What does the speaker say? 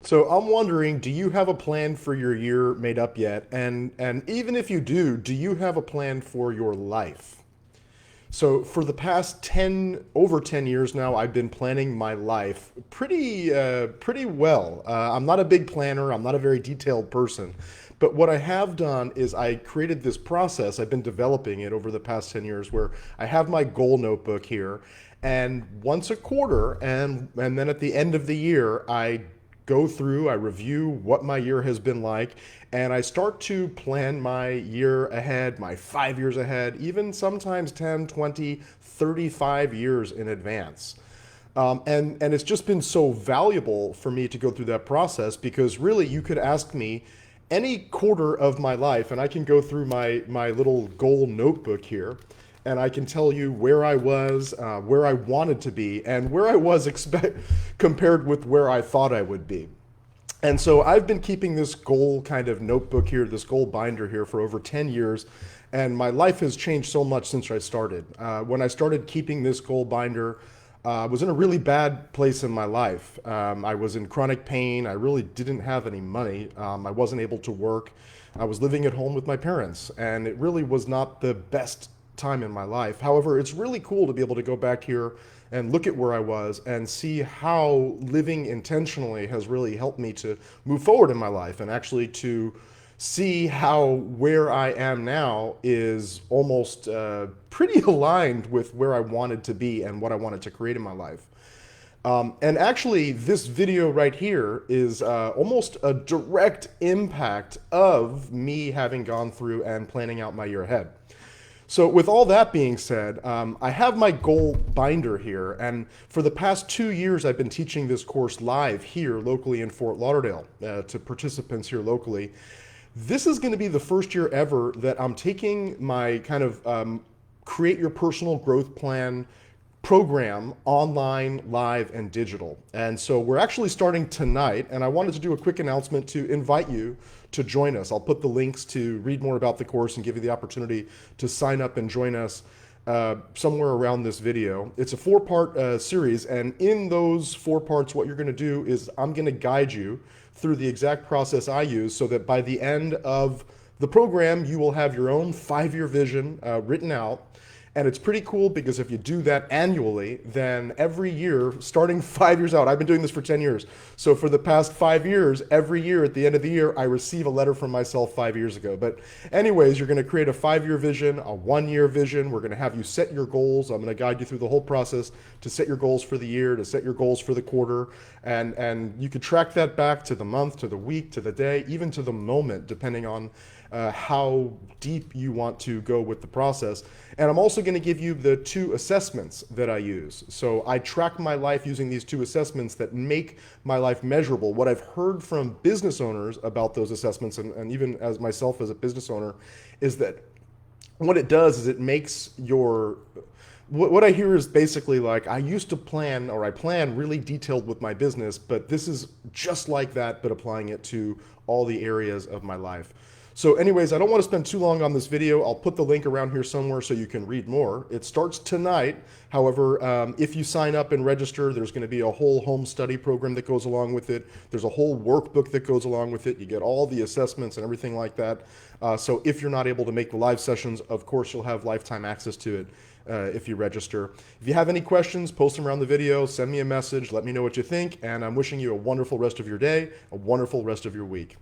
So I'm wondering, do you have a plan for your year made up yet? And even if you do you have a plan for your life? So for the past 10 over 10 years now, I've been planning my life pretty well. I'm not a big planner. I'm not a very detailed person. But what I have done is I created this process. I've been developing it over the past 10 years where I have my goal notebook here, and once a quarter and then at the end of the year, I go through, I review what my year has been like, and I start to plan my year ahead, my 5 years ahead, even sometimes 10, 20, 35 years in advance. And it's just been so valuable for me to go through that process because really you could ask me any quarter of my life and I can go through my little goal notebook here and I can tell you where I was, where I wanted to be, and where I was compared with where I thought I would be. And so I've been keeping this goal kind of notebook here, this goal binder here for over 10 years. And my life has changed so much since I started. When I started keeping this goal binder, I was in a really bad place in my life. I was in chronic pain. I really didn't have any money. I wasn't able to work. I was living at home with my parents, and it really was not the best time in my life. However, it's really cool to be able to go back here and look at where I was and see how living intentionally has really helped me to move forward in my life and actually to see how where I am now is almost pretty aligned with where I wanted to be and what I wanted to create in my life. And actually, this video right here is almost a direct impact of me having gone through and planning out my year ahead. So with all that being said, I have my goal binder here, and for the past 2 years, I've been teaching this course live here locally in Fort Lauderdale to participants here locally. This is going to be the first year ever that I'm taking my kind of create your personal growth plan program online, live, and digital. And so we're actually starting tonight, and I wanted to do a quick announcement to invite you to join us. I'll put the links to read more about the course and give you the opportunity to sign up and join us somewhere around this video. It's a four-part series, and in those 4 parts, what you're going to do is I'm going to guide you through the exact process I use so that by the end of the program, you will have your own 5-year vision written out. And it's pretty cool because if you do that annually, then every year, starting 5 years out, I've been doing this for 10 years. So for the past 5 years, every year at the end of the year, I receive a letter from myself 5 years ago. But anyways, you're going to create a 5-year vision, a 1-year vision. We're going to have you set your goals. I'm going to guide you through the whole process to set your goals for the year, to set your goals for the quarter. And you could track that back to the month, to the week, to the day, even to the moment, depending on how deep you want to go with the process. And I'm also going to give you the 2 assessments that I use. So I track my life using these 2 assessments that make my life measurable. What I've heard from business owners about those assessments, and even as myself as a business owner, is that what it does is it makes your what I hear is basically like I used to plan or I plan really detailed with my business, but this is just like that, but applying it to all the areas of my life. So anyways, I don't want to spend too long on this video. I'll put the link around here somewhere so you can read more. It starts tonight. However, if you sign up and register, there's going to be a whole home study program that goes along with it. There's a whole workbook that goes along with it. You get all the assessments and everything like that. So if you're not able to make the live sessions, of course, you'll have lifetime access to it if you register. If you have any questions, post them around the video, send me a message, let me know what you think, and I'm wishing you a wonderful rest of your day, a wonderful rest of your week.